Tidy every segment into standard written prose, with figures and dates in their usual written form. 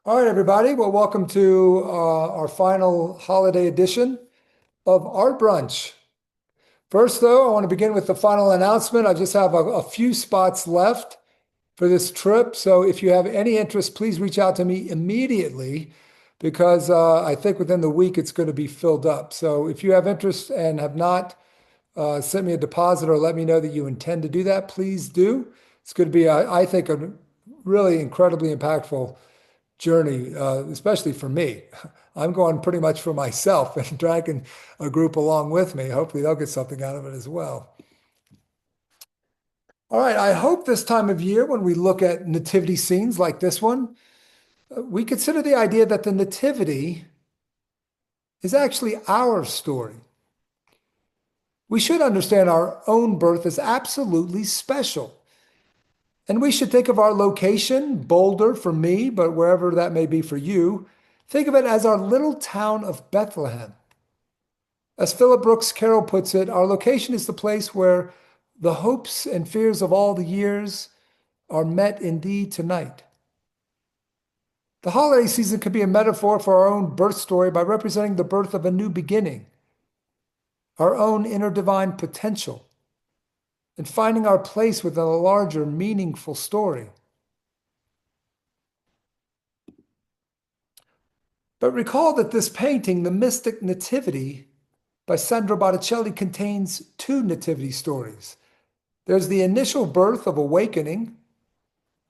All right, everybody. Well, welcome to our final holiday edition of Art Brunch. First, though, I want to begin with the final announcement. I just have a few spots left for this trip. So if you have any interest, please reach out to me immediately because I think within the week it's going to be filled up. So if you have interest and have not sent me a deposit or let me know that you intend to do that, please do. It's going to be, I think, a really incredibly impactful journey, especially for me. I'm going pretty much for myself and dragging a group along with me. Hopefully, they'll get something out of it as well. All right, I hope this time of year, when we look at nativity scenes like this one, we consider the idea that the nativity is actually our story. We should understand our own birth as absolutely special. And we should think of our location, Boulder for me, but wherever that may be for you, think of it as our little town of Bethlehem. As Philip Brooks Carroll puts it, our location is the place where the hopes and fears of all the years are met indeed tonight. The holiday season could be a metaphor for our own birth story by representing the birth of a new beginning, our own inner divine potential, and finding our place within a larger, meaningful story. But recall that this painting, The Mystic Nativity by Sandro Botticelli, contains two nativity stories. There's the initial birth of awakening,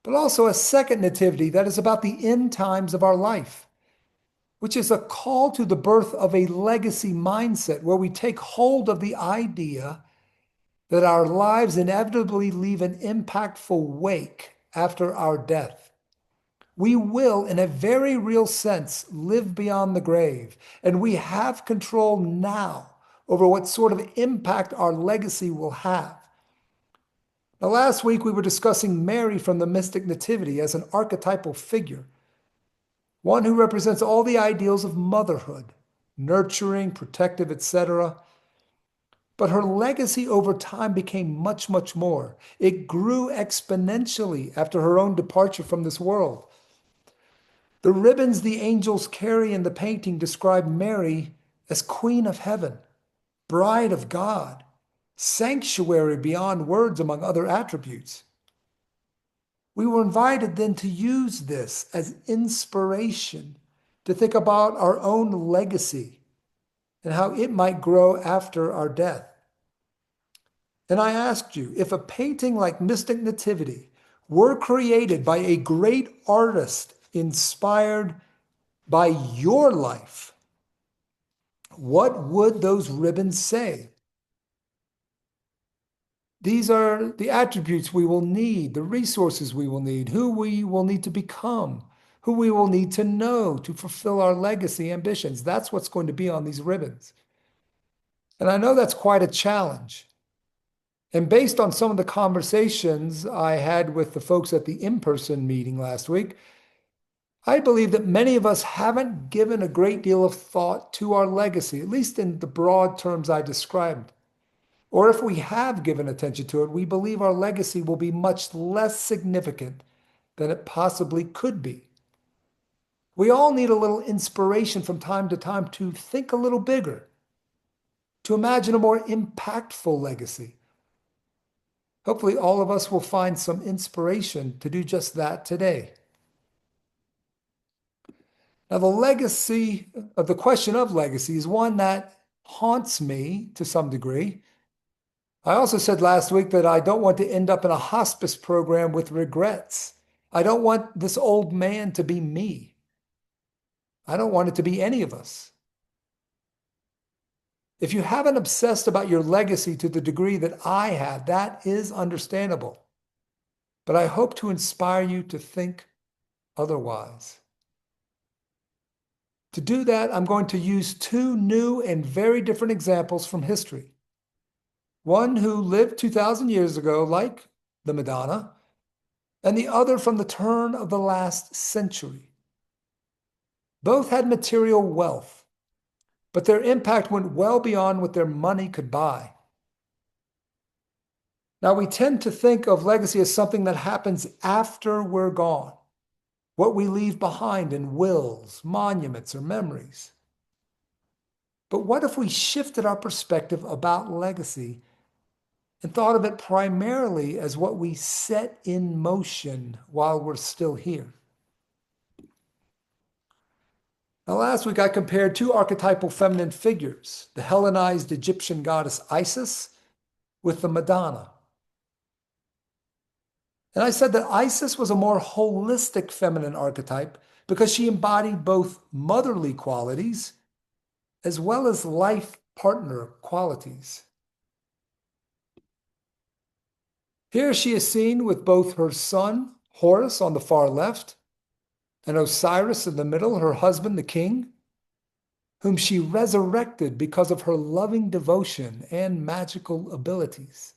but also a second nativity that is about the end times of our life, which is a call to the birth of a legacy mindset where we take hold of the idea that our lives inevitably leave an impactful wake after our death. We will, in a very real sense, live beyond the grave, and we have control now over what sort of impact our legacy will have. Now, last week we were discussing Mary from the Mystic Nativity as an archetypal figure, one who represents all the ideals of motherhood, nurturing, protective, etc. But her legacy over time became much, much more. It grew exponentially after her own departure from this world. The ribbons the angels carry in the painting describe Mary as Queen of Heaven, Bride of God, sanctuary beyond words, among other attributes. We were invited then to use this as inspiration to think about our own legacy and how it might grow after our death. And I asked you, if a painting like Mystic Nativity were created by a great artist inspired by your life, what would those ribbons say? These are the attributes we will need, the resources we will need, who we will need to become, who we will need to know to fulfill our legacy ambitions. That's what's going to be on these ribbons. And I know that's quite a challenge. And based on some of the conversations I had with the folks at the in-person meeting last week, I believe that many of us haven't given a great deal of thought to our legacy, at least in the broad terms I described. Or if we have given attention to it, we believe our legacy will be much less significant than it possibly could be. We all need a little inspiration from time to time to think a little bigger, to imagine a more impactful legacy. Hopefully, all of us will find some inspiration to do just that today. Now, the question of legacy is one that haunts me to some degree. I also said last week that I don't want to end up in a hospice program with regrets. I don't want this old man to be me. I don't want it to be any of us. If you haven't obsessed about your legacy to the degree that I have, that is understandable. But I hope to inspire you to think otherwise. To do that, I'm going to use two new and very different examples from history. One who lived 2,000 years ago, like the Madonna, and the other from the turn of the last century. Both had material wealth, but their impact went well beyond what their money could buy. Now, we tend to think of legacy as something that happens after we're gone. what we leave behind in wills, monuments, or memories. But what if we shifted our perspective about legacy and thought of it primarily as what we set in motion while we're still here? Now, last week I compared two archetypal feminine figures, the Hellenized Egyptian goddess Isis with the Madonna. And I said that Isis was a more holistic feminine archetype because she embodied both motherly qualities as well as life partner qualities. Here she is seen with both her son, Horus, on the far left, and Osiris in the middle, her husband, the king, whom she resurrected because of her loving devotion and magical abilities.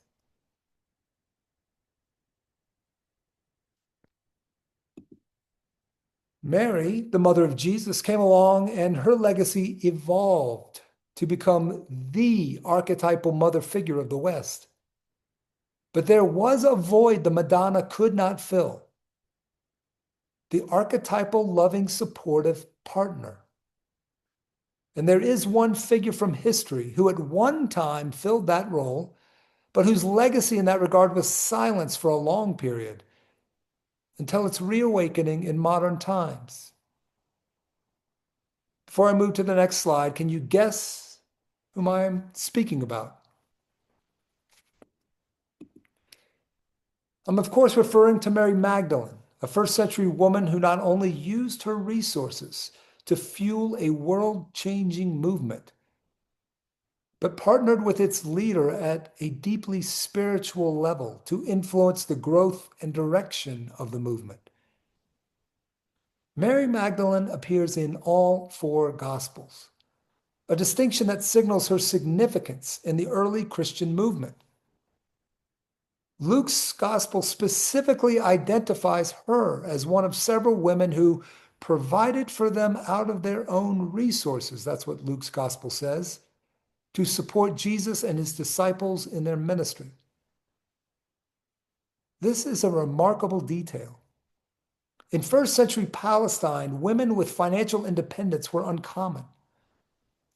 Mary, the mother of Jesus, came along and her legacy evolved to become the archetypal mother figure of the West. But there was a void the Madonna could not fill: the archetypal, loving, supportive partner. And there is one figure from history who at one time filled that role, but whose legacy in that regard was silenced for a long period until its reawakening in modern times. Before I move to the next slide, can you guess whom I am speaking about? I'm, of course, referring to Mary Magdalene, a first century woman who not only used her resources to fuel a world-changing movement, but partnered with its leader at a deeply spiritual level to influence the growth and direction of the movement. Mary Magdalene appears in all four Gospels, a distinction that signals her significance in the early Christian movement. Luke's Gospel specifically identifies her as one of several women who provided for them out of their own resources. That's what Luke's Gospel says, to support Jesus and his disciples in their ministry. This is a remarkable detail. In first century Palestine, women with financial independence were uncommon.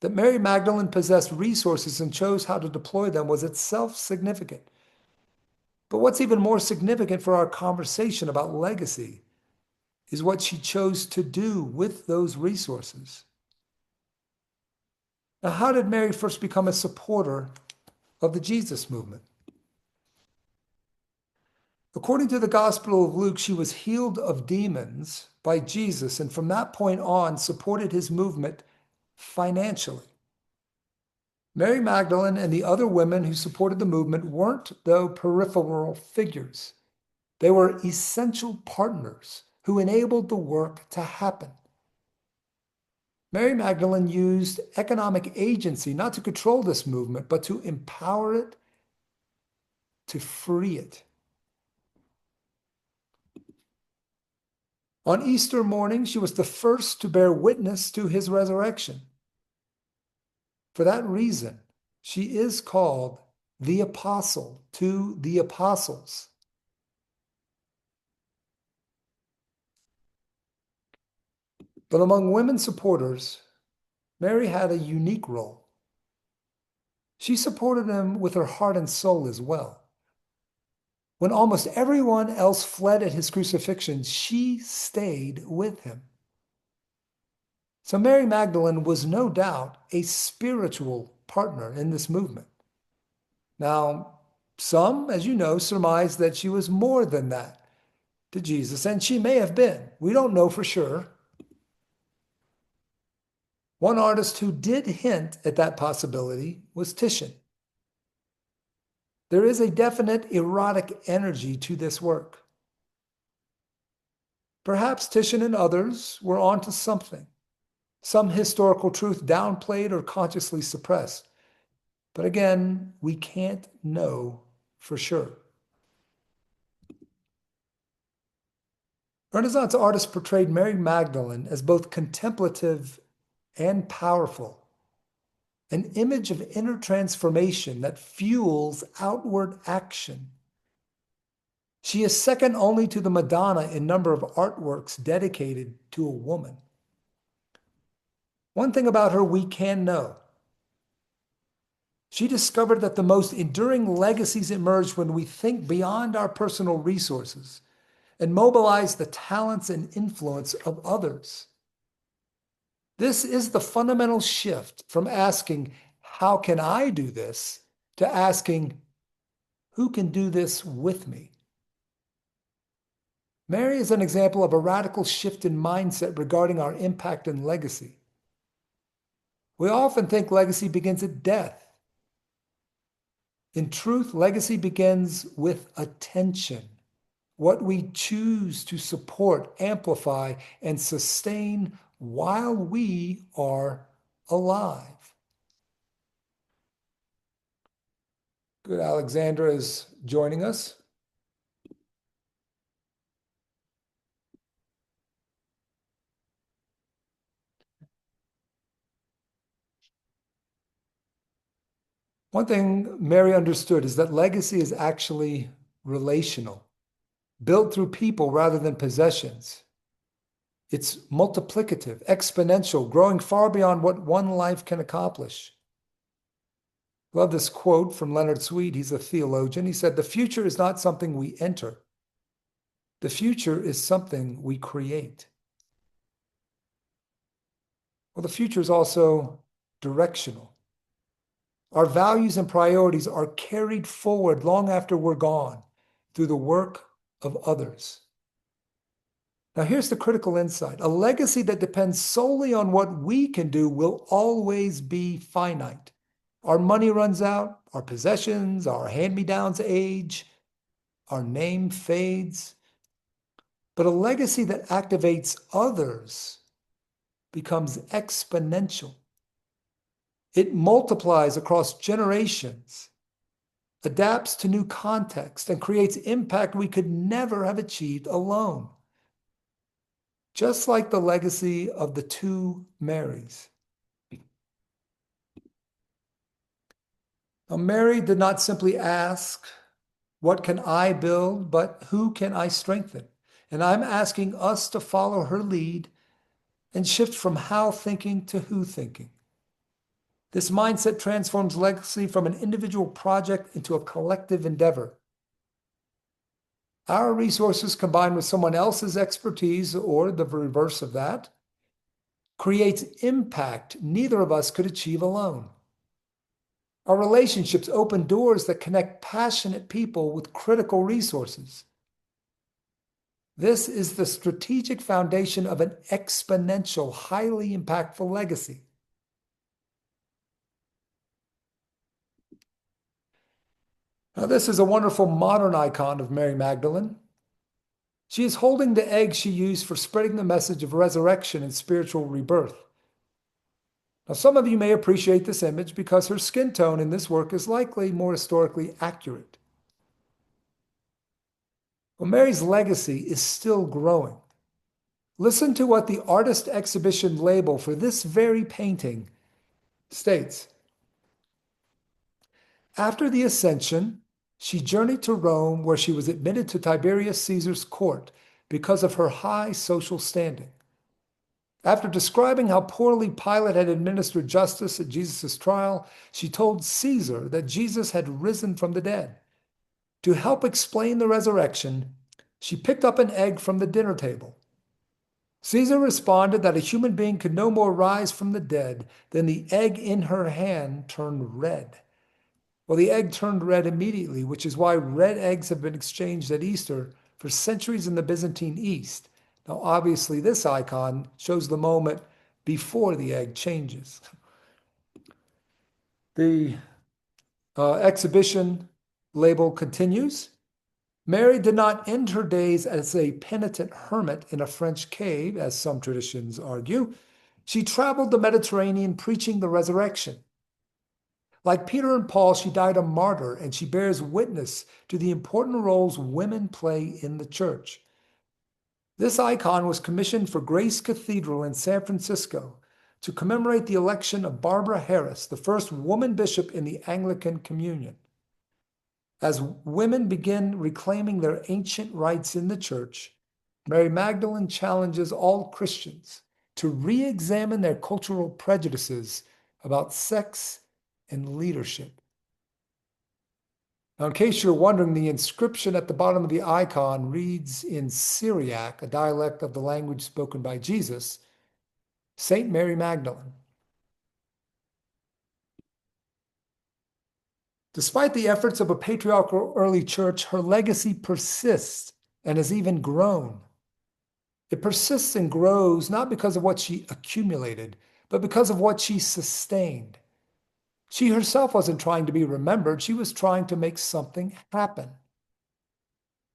That Mary Magdalene possessed resources and chose how to deploy them was itself significant. But what's even more significant for our conversation about legacy is what she chose to do with those resources. Now, how did Mary first become a supporter of the Jesus movement? According to the Gospel of Luke, she was healed of demons by Jesus, and from that point on supported his movement financially. Mary Magdalene and the other women who supported the movement weren't, though, peripheral figures. They were essential partners who enabled the work to happen. Mary Magdalene used economic agency not to control this movement, but to empower it, to free it. On Easter morning, she was the first to bear witness to his resurrection. For that reason, she is called the apostle to the apostles. But among women supporters, Mary had a unique role. She supported him with her heart and soul as well. When almost everyone else fled at his crucifixion, she stayed with him. So Mary Magdalene was no doubt a spiritual partner in this movement. Now, some, as you know, surmise that she was more than that to Jesus, and she may have been. We don't know for sure. One artist who did hint at that possibility was Titian. There is a definite erotic energy to this work. Perhaps Titian and others were onto something, some historical truth downplayed or consciously suppressed. But again, we can't know for sure. Renaissance artists portrayed Mary Magdalene as both contemplative and powerful, an image of inner transformation that fuels outward action. She is second only to the Madonna in number of artworks dedicated to a woman. One thing about her we can know. She discovered that the most enduring legacies emerge when we think beyond our personal resources and mobilize the talents and influence of others. This is the fundamental shift from asking, how can I do this, to asking, who can do this with me? Mary is an example of a radical shift in mindset regarding our impact and legacy. We often think legacy begins at death. In truth, legacy begins with attention. What we choose to support, amplify, and sustain while we are alive. Good, Alexandra is joining us. One thing Mary understood is that legacy is actually relational, built through people rather than possessions. It's multiplicative, exponential, growing far beyond what one life can accomplish. Love this quote from Leonard Sweet. He's a theologian. He said, "The future is not something we enter. The future is something we create." Well, the future is also directional. Our values and priorities are carried forward long after we're gone through the work of others. Now, here's the critical insight. A legacy that depends solely on what we can do will always be finite. Our money runs out, our possessions, our hand-me-downs age, our name fades. But a legacy that activates others becomes exponential. It multiplies across generations, adapts to new contexts, and creates impact we could never have achieved alone. Just like the legacy of the two Marys. Now, Mary did not simply ask, what can I build, but who can I strengthen? And I'm asking us to follow her lead and shift from how thinking to who thinking. This mindset transforms legacy from an individual project into a collective endeavor. Our resources combined with someone else's expertise, or the reverse of that, creates impact neither of us could achieve alone. Our relationships open doors that connect passionate people with critical resources. This is the strategic foundation of an exponential, highly impactful legacy. Now, this is a wonderful modern icon of Mary Magdalene. She is holding the egg she used for spreading the message of resurrection and spiritual rebirth. Now, some of you may appreciate this image because her skin tone in this work is likely more historically accurate. Well, Mary's legacy is still growing. Listen to what the artist exhibition label for this very painting states. After the Ascension, she journeyed to Rome, where she was admitted to Tiberius Caesar's court because of her high social standing. After describing how poorly Pilate had administered justice at Jesus' trial, she told Caesar that Jesus had risen from the dead. To help explain the resurrection, she picked up an egg from the dinner table. Caesar responded that a human being could no more rise from the dead than the egg in her hand turned red. Well, the egg turned red immediately, which is why red eggs have been exchanged at Easter for centuries in the Byzantine East. Now, obviously, this icon shows the moment before the egg changes. The exhibition label continues. Mary did not end her days as a penitent hermit in a French cave, as some traditions argue. She traveled the Mediterranean preaching the resurrection. Like Peter and Paul, she died a martyr, and she bears witness to the important roles women play in the church. This icon was commissioned for Grace Cathedral in San Francisco to commemorate the election of Barbara Harris, the first woman bishop in the Anglican Communion. As women begin reclaiming their ancient rights in the church, Mary Magdalene challenges all Christians to re examine their cultural prejudices about sex and leadership. Now, in case you're wondering, the inscription at the bottom of the icon reads in Syriac, a dialect of the language spoken by Jesus, Saint Mary Magdalene. Despite the efforts of a patriarchal early church, her legacy persists and has even grown. It persists and grows not because of what she accumulated, but because of what she sustained. She herself wasn't trying to be remembered, she was trying to make something happen.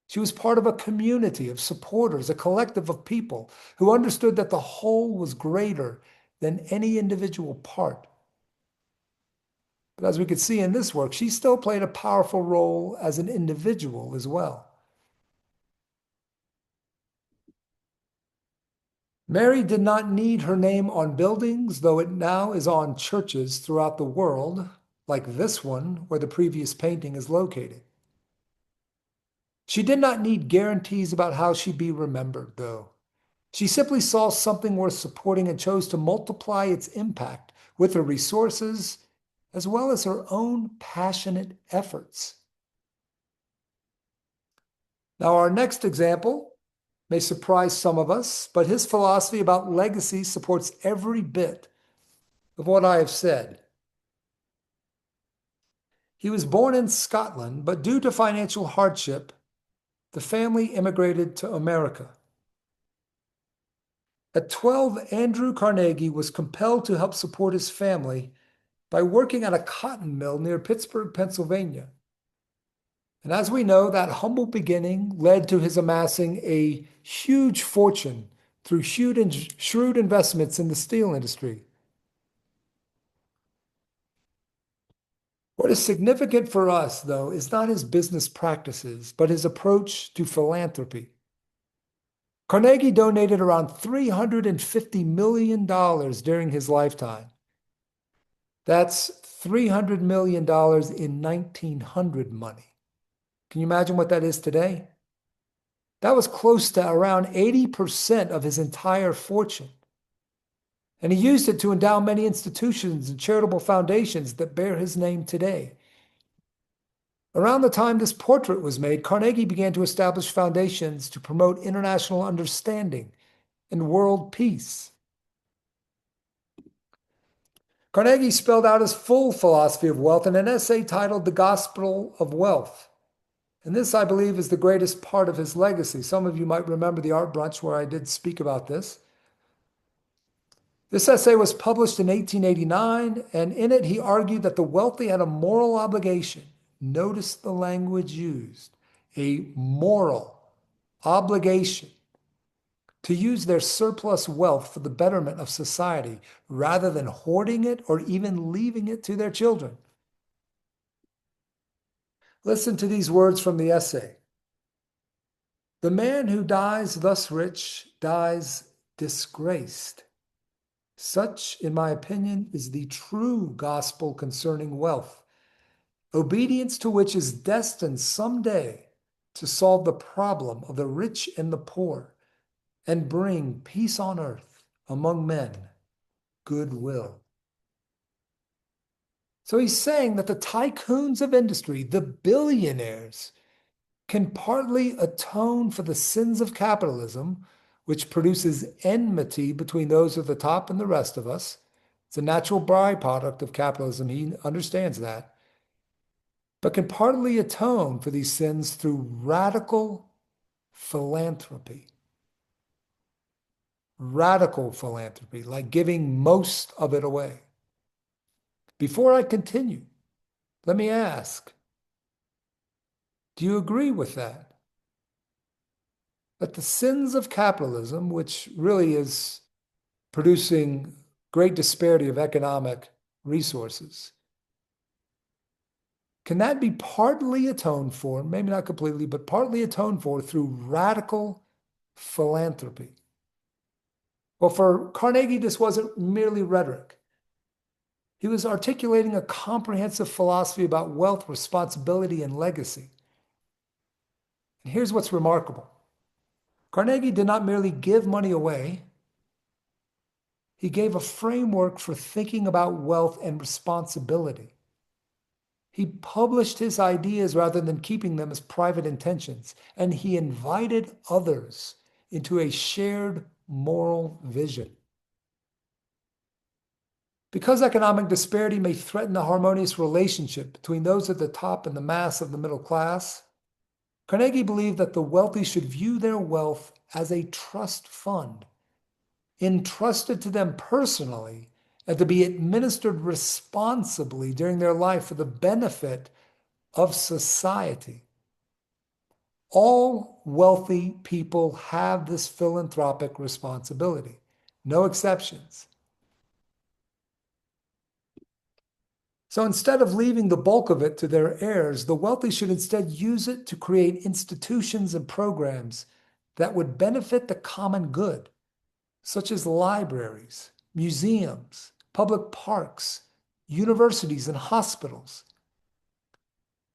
She was part of a community of supporters, a collective of people who understood that the whole was greater than any individual part. But as we could see in this work, she still played a powerful role as an individual as well. Mary did not need her name on buildings, though it now is on churches throughout the world, like this one where the previous painting is located. She did not need guarantees about how she'd be remembered, though. She simply saw something worth supporting and chose to multiply its impact with her resources as well as her own passionate efforts. Now, our next example may surprise some of us, but his philosophy about legacy supports every bit of what I have said. He was born in Scotland, but due to financial hardship, the family immigrated to America. At 12, Andrew Carnegie was compelled to help support his family by working at a cotton mill near Pittsburgh, Pennsylvania. And as we know, that humble beginning led to his amassing a huge fortune through shrewd investments in the steel industry. What is significant for us, though, is not his business practices, but his approach to philanthropy. Carnegie donated around $350 million during his lifetime. That's $300 million in 1900 money. Can you imagine what that is today? That was close to around 80% of his entire fortune. And he used it to endow many institutions and charitable foundations that bear his name today. Around the time this portrait was made, Carnegie began to establish foundations to promote international understanding and world peace. Carnegie spelled out his full philosophy of wealth in an essay titled The Gospel of Wealth. And this, I believe, is the greatest part of his legacy. Some of you might remember the Art Brunch where I did speak about this. This essay was published in 1889, and in it he argued that the wealthy had a moral obligation. Notice the language used, a moral obligation to use their surplus wealth for the betterment of society rather than hoarding it or even leaving it to their children. Listen to these words from the essay. The man who dies thus rich dies disgraced. Such, in my opinion, is the true gospel concerning wealth, obedience to which is destined someday to solve the problem of the rich and the poor and bring peace on earth among men, goodwill. So he's saying that the tycoons of industry, the billionaires, can partly atone for the sins of capitalism, which produces enmity between those at the top and the rest of us. It's a natural byproduct of capitalism. He understands that. But can partly atone for these sins through radical philanthropy. Radical philanthropy, like giving most of it away. Before I continue, let me ask, do you agree with that? That the sins of capitalism, which really is producing great disparity of economic resources, can that be partly atoned for, maybe not completely, but partly atoned for through radical philanthropy? Well, for Carnegie, this wasn't merely rhetoric. He was articulating a comprehensive philosophy about wealth, responsibility, and legacy. And here's what's remarkable. Carnegie did not merely give money away, he gave a framework for thinking about wealth and responsibility. He published his ideas rather than keeping them as private intentions, and he invited others into a shared moral vision. Because economic disparity may threaten the harmonious relationship between those at the top and the mass of the middle class, Carnegie believed that the wealthy should view their wealth as a trust fund, entrusted to them personally and to be administered responsibly during their life for the benefit of society. All wealthy people have this philanthropic responsibility, no exceptions. So instead of leaving the bulk of it to their heirs, the wealthy should instead use it to create institutions and programs that would benefit the common good, such as libraries, museums, public parks, universities, and hospitals.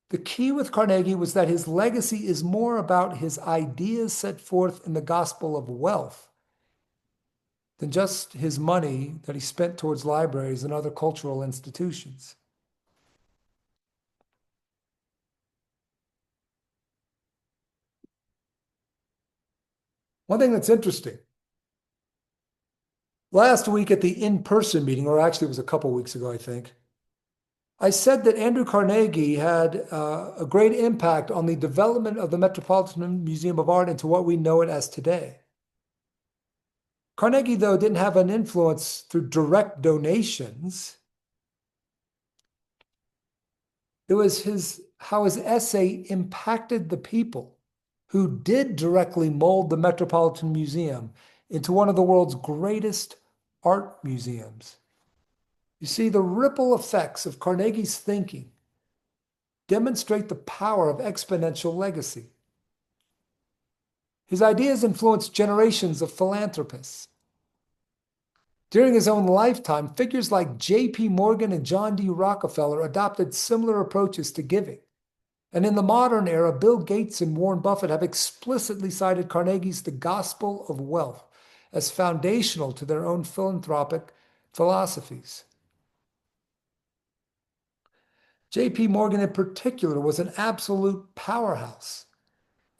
The key with Carnegie was that his legacy is more about his ideas set forth in the gospel of wealth than just his money that he spent towards libraries and other cultural institutions. One thing that's interesting, last week at the in-person meeting, or actually it was a couple weeks ago, I think, I said that Andrew Carnegie had a great impact on the development of the Metropolitan Museum of Art into what we know it as today. Carnegie, though, didn't have an influence through direct donations. It was how his essay impacted the people who did directly mold the Metropolitan Museum into one of the world's greatest art museums. You see, the ripple effects of Carnegie's thinking demonstrate the power of exponential legacy. His ideas influenced generations of philanthropists. During his own lifetime, figures like J.P. Morgan and John D. Rockefeller adopted similar approaches to giving. And in the modern era, Bill Gates and Warren Buffett have explicitly cited Carnegie's The Gospel of Wealth as foundational to their own philanthropic philosophies. J.P. Morgan in particular was an absolute powerhouse.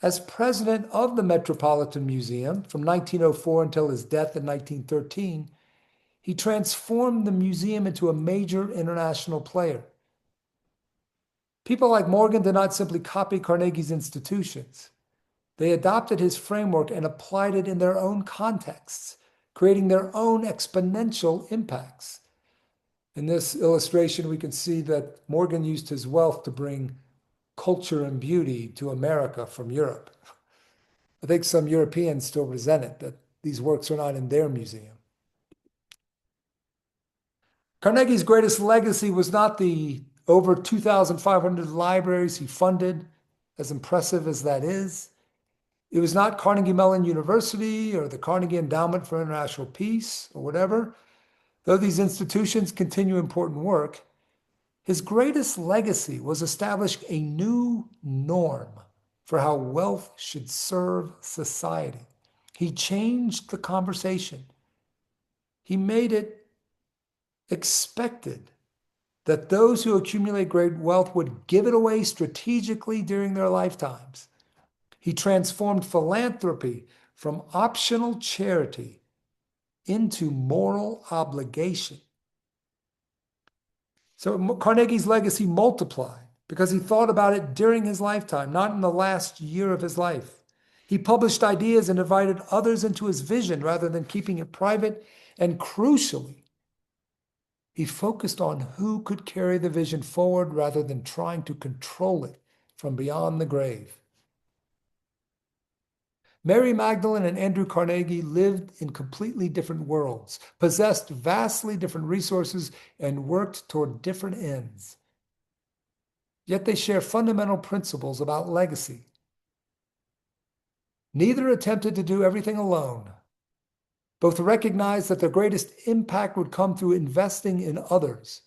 As president of the Metropolitan Museum from 1904 until his death in 1913, he transformed the museum into a major international player. People like Morgan did not simply copy Carnegie's institutions. They adopted his framework and applied it in their own contexts, creating their own exponential impacts. In this illustration, we can see that Morgan used his wealth to bring culture and beauty to America from Europe. I think some Europeans still resent it that these works are not in their museum. Carnegie's greatest legacy was not the over 2,500 libraries he funded, as impressive as that is. It was not Carnegie Mellon University or the Carnegie Endowment for International Peace or whatever. Though these institutions continue important work, his greatest legacy was establishing a new norm for how wealth should serve society. He changed the conversation. He made it expected that those who accumulate great wealth would give it away strategically during their lifetimes. He transformed philanthropy from optional charity into moral obligation. So Carnegie's legacy multiplied because he thought about it during his lifetime, not in the last year of his life. He published ideas and invited others into his vision rather than keeping it private. And crucially, he focused on who could carry the vision forward rather than trying to control it from beyond the grave. Mary Magdalene and Andrew Carnegie lived in completely different worlds, possessed vastly different resources, and worked toward different ends. Yet they share fundamental principles about legacy. Neither attempted to do everything alone. Both recognized that their greatest impact would come through investing in others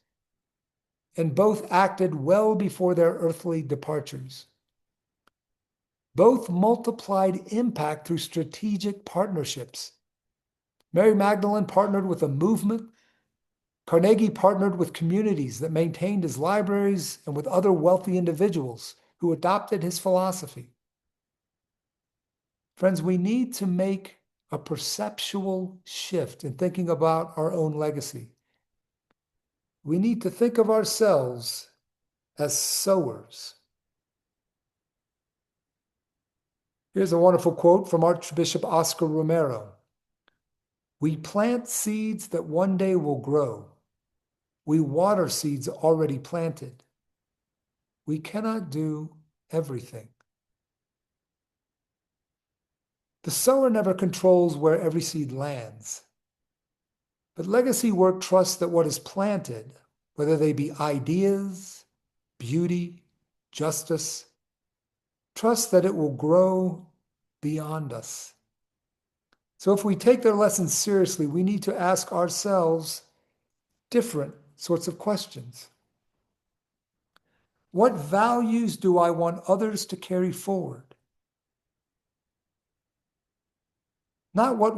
and both acted well before their earthly departures. Both multiplied impact through strategic partnerships. Mary Magdalene partnered with a movement. Carnegie partnered with communities that maintained his libraries and with other wealthy individuals who adopted his philosophy. Friends, we need to make a perceptual shift in thinking about our own legacy. We need to think of ourselves as sowers. Here's a wonderful quote from Archbishop Oscar Romero. We plant seeds that one day will grow. We water seeds already planted. We cannot do everything. The sower never controls where every seed lands. But legacy work trusts that what is planted, whether they be ideas, beauty, justice, trusts that it will grow beyond us. So if we take their lessons seriously, we need to ask ourselves different sorts of questions. What values do I want others to carry forward? Not what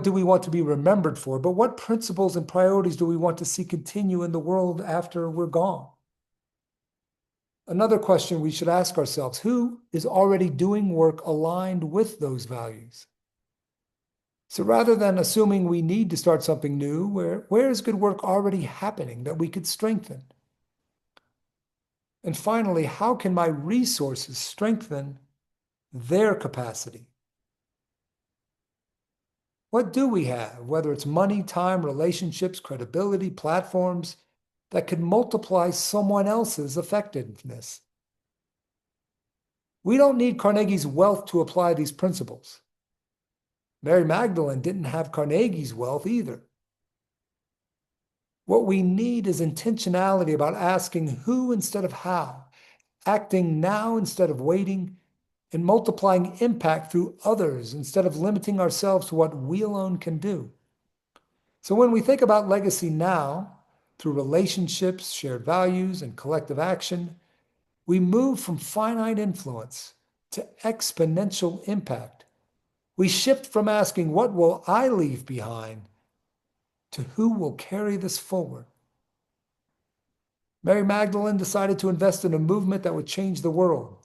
do we want to be remembered for, but what principles and priorities do we want to see continue in the world after we're gone? Another question we should ask ourselves, who is already doing work aligned with those values? So rather than assuming we need to start something new, where is good work already happening that we could strengthen? And finally, how can my resources strengthen their capacity? What do we have, whether it's money, time, relationships, credibility, platforms, that could multiply someone else's effectiveness? We don't need Carnegie's wealth to apply these principles. Mary Magdalene didn't have Carnegie's wealth either. What we need is intentionality about asking who instead of how, acting now instead of waiting, and multiplying impact through others instead of limiting ourselves to what we alone can do. So when we think about legacy now, through relationships, shared values, and collective action, we move from finite influence to exponential impact. We shift from asking, what will I leave behind, to who will carry this forward? Mary Magdalene decided to invest in a movement that would change the world.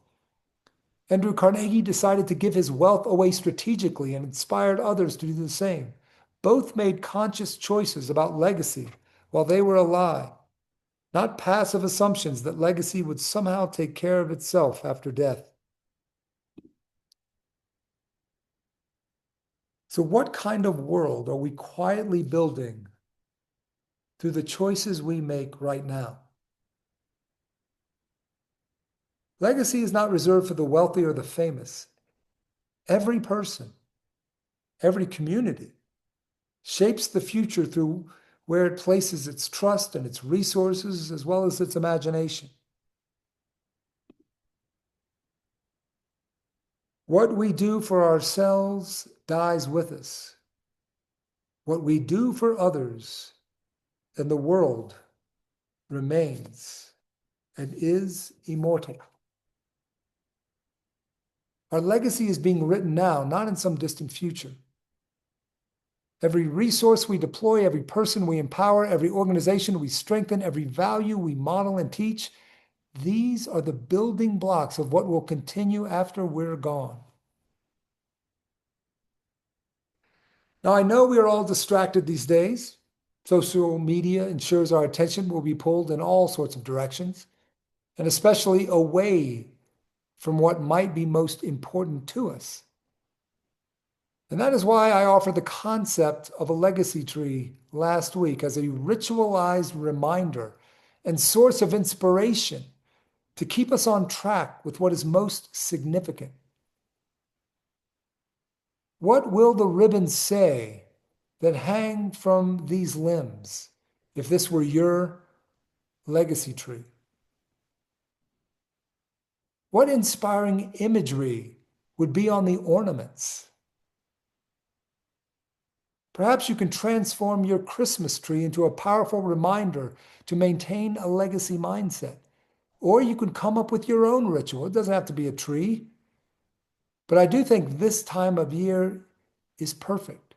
Andrew Carnegie decided to give his wealth away strategically and inspired others to do the same. Both made conscious choices about legacy while they were alive, not passive assumptions that legacy would somehow take care of itself after death. So what kind of world are we quietly building through the choices we make right now? Legacy is not reserved for the wealthy or the famous. Every person, every community shapes the future through where it places its trust and its resources as well as its imagination. What we do for ourselves dies with us. What we do for others and the world remains and is immortal. Our legacy is being written now, not in some distant future. Every resource we deploy, every person we empower, every organization we strengthen, every value we model and teach, these are the building blocks of what will continue after we're gone. Now, I know we are all distracted these days. Social media ensures our attention will be pulled in all sorts of directions, and especially away from what might be most important to us. And that is why I offered the concept of a legacy tree last week as a ritualized reminder and source of inspiration to keep us on track with what is most significant. What will the ribbons say that hang from these limbs if this were your legacy tree? What inspiring imagery would be on the ornaments? Perhaps you can transform your Christmas tree into a powerful reminder to maintain a legacy mindset. Or you can come up with your own ritual. It doesn't have to be a tree. But I do think this time of year is perfect.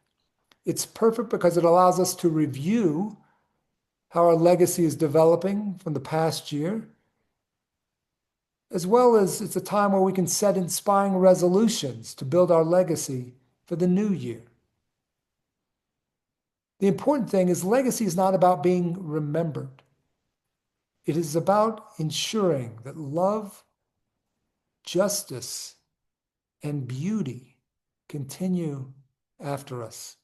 It's perfect because it allows us to review how our legacy is developing from the past year, as well as it's a time where we can set inspiring resolutions to build our legacy for the new year. The important thing is legacy is not about being remembered. It is about ensuring that love, justice, and beauty continue after us.